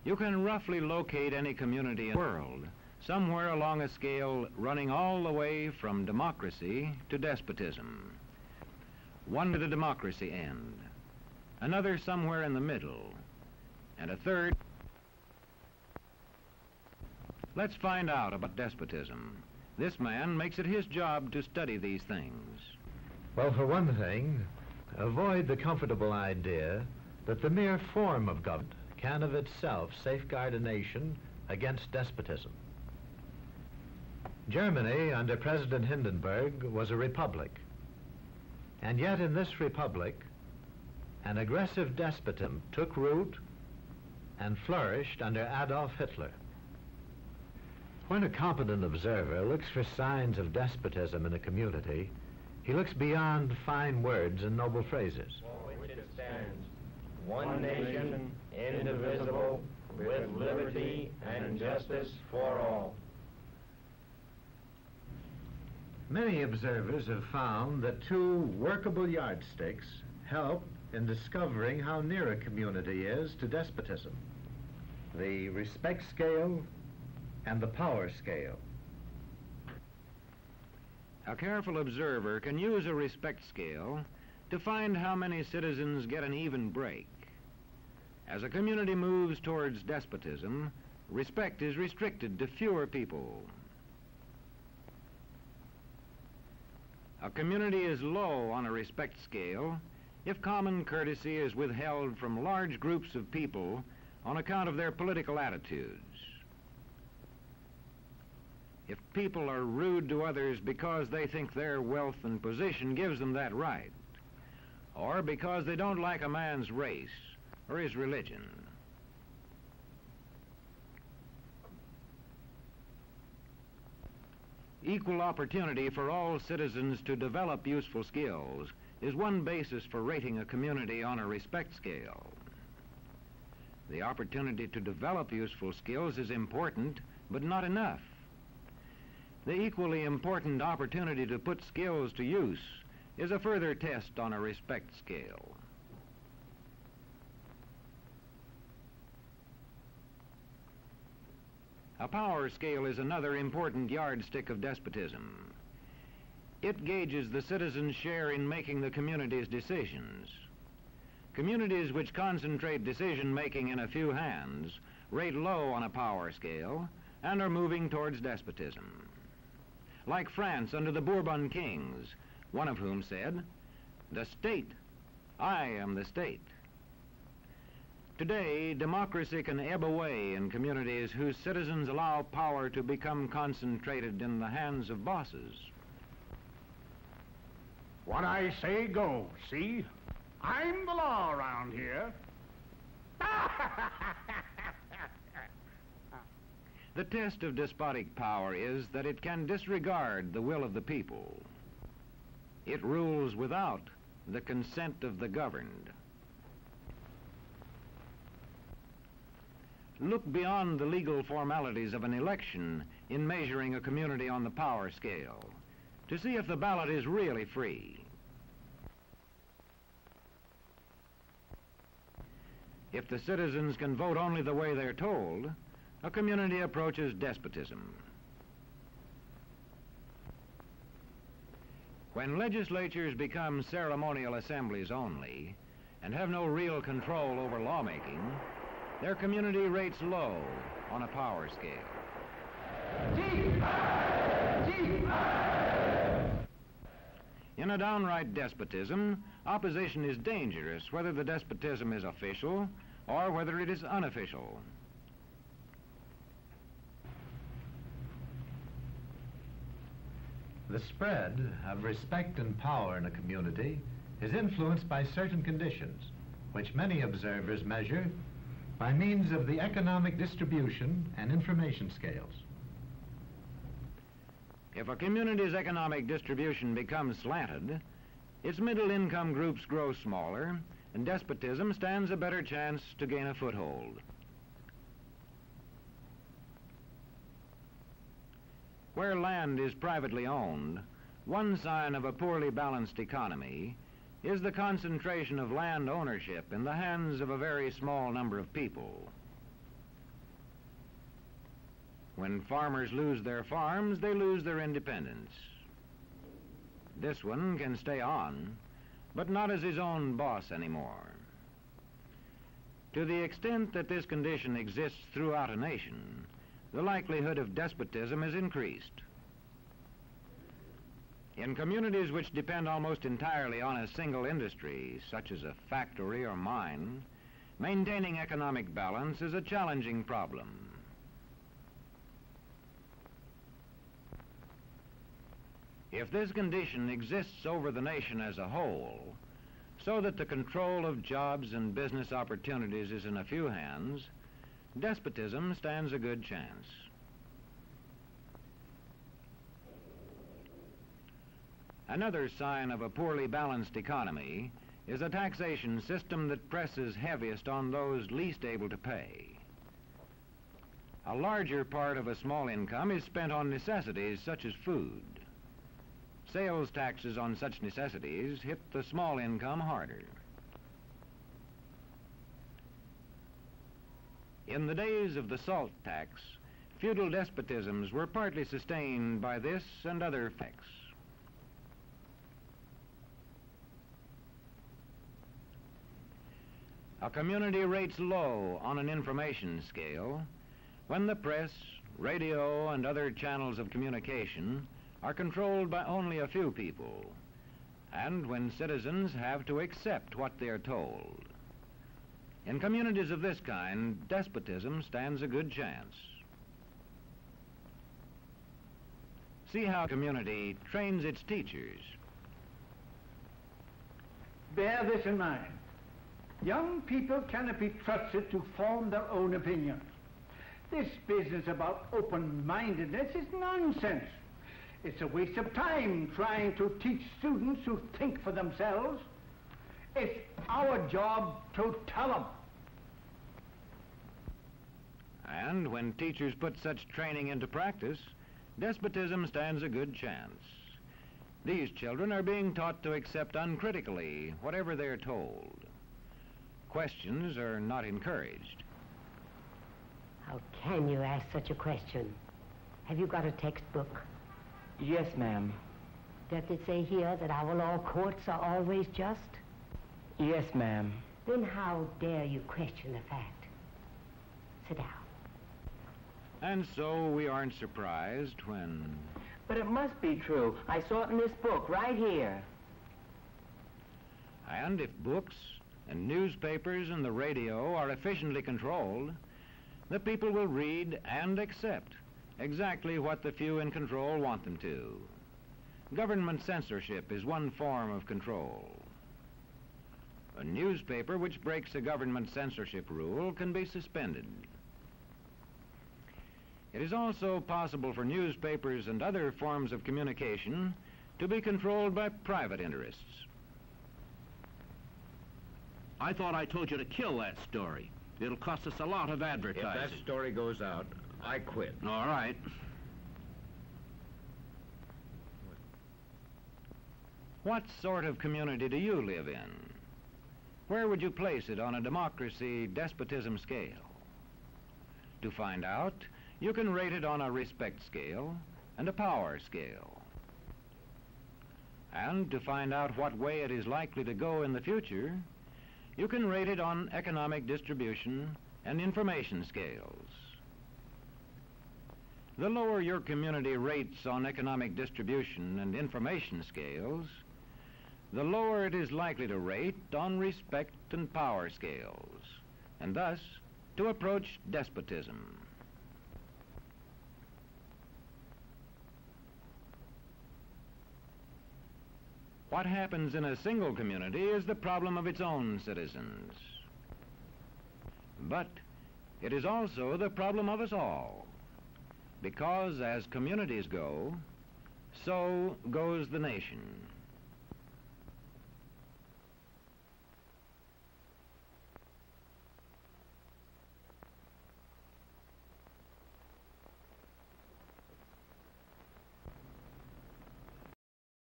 You can roughly locate any community in the world, somewhere along a scale running all the way from democracy to despotism. One to the democracy end, another somewhere in the middle, and a third. Let's find out about despotism. This man makes it his job to study these things. Well, for one thing, avoid the comfortable idea that the mere form of government can of itself safeguard a nation against despotism. Germany, under President Hindenburg, was a republic. And yet in this republic, an aggressive despotism took root and flourished under Adolf Hitler. When a competent observer looks for signs of despotism in a community, he looks beyond fine words and noble phrases. For which it stands, one nation, indivisible, with liberty and justice for all. Many observers have found that two workable yardsticks help in discovering how near a community is to despotism: the respect scale and the power scale. A careful observer can use a respect scale to find how many citizens get an even break. As a community moves towards despotism, respect is restricted to fewer people. A community is low on a respect scale if common courtesy is withheld from large groups of people on account of their political attitudes. If people are rude to others because they think their wealth and position gives them that right, or because they don't like a man's race or his religion. Equal opportunity for all citizens to develop useful skills is one basis for rating a community on a respect scale. The opportunity to develop useful skills is important, but not enough. The equally important opportunity to put skills to use is a further test on a respect scale. A power scale is another important yardstick of despotism. It gauges the citizens' share in making the community's decisions. Communities which concentrate decision-making in a few hands rate low on a power scale and are moving towards despotism. Like France under the Bourbon kings, one of whom said, "The state, I am the state." Today, democracy can ebb away in communities whose citizens allow power to become concentrated in the hands of bosses. What I say goes, see? I'm the law around here. The test of despotic power is that it can disregard the will of the people. It rules without the consent of the governed. Look beyond the legal formalities of an election in measuring a community on the power scale to see if the ballot is really free. If the citizens can vote only the way they're told, a community approaches despotism. When legislatures become ceremonial assemblies only and have no real control over lawmaking, their community rates low on a power scale. In a downright despotism, opposition is dangerous, whether the despotism is official or whether it is unofficial. The spread of respect and power in a community is influenced by certain conditions, which many observers measure by means of the economic distribution and information scales. If a community's economic distribution becomes slanted, its middle-income groups grow smaller, and despotism stands a better chance to gain a foothold. Where land is privately owned, one sign of a poorly balanced economy is the concentration of land ownership in the hands of a very small number of people. When farmers lose their farms, they lose their independence. This one can stay on, but not as his own boss anymore. To the extent that this condition exists throughout a nation, the likelihood of despotism is increased. In communities which depend almost entirely on a single industry, such as a factory or mine, maintaining economic balance is a challenging problem. If this condition exists over the nation as a whole, so that the control of jobs and business opportunities is in a few hands, despotism stands a good chance. Another sign of a poorly balanced economy is a taxation system that presses heaviest on those least able to pay. A larger part of a small income is spent on necessities such as food. Sales taxes on such necessities hit the small income harder. In the days of the salt tax, feudal despotisms were partly sustained by this and other effects. A community rates low on an information scale when the press, radio, and other channels of communication are controlled by only a few people, and when citizens have to accept what they're told. In communities of this kind, despotism stands a good chance. See how a community trains its teachers. Bear this in mind. Young people cannot be trusted to form their own opinions. This business about open-mindedness is nonsense. It's a waste of time trying to teach students to think for themselves. It's our job to tell them. And when teachers put such training into practice, despotism stands a good chance. These children are being taught to accept uncritically whatever they're told. Questions are not encouraged. How can you ask such a question? Have you got a textbook? Yes, ma'am. Does it say here that our law courts are always just? Yes, ma'am. Then how dare you question the fact? Sit down. And so we aren't surprised when... But it must be true. I saw it in this book right here. And if books and newspapers and the radio are efficiently controlled, the people will read and accept exactly what the few in control want them to. Government censorship is one form of control. A newspaper which breaks a government censorship rule can be suspended. It is also possible for newspapers and other forms of communication to be controlled by private interests. I thought I told you to kill that story. It'll cost us a lot of advertising. If that story goes out, I quit. All right. What sort of community do you live in? Where would you place it on a democracy-despotism scale? To find out, you can rate it on a respect scale and a power scale. And to find out what way it is likely to go in the future, you can rate it on economic distribution and information scales. The lower your community rates on economic distribution and information scales, the lower it is likely to rate on respect and power scales, and thus to approach despotism. What happens in a single community is the problem of its own citizens. But it is also the problem of us all, because as communities go, so goes the nation.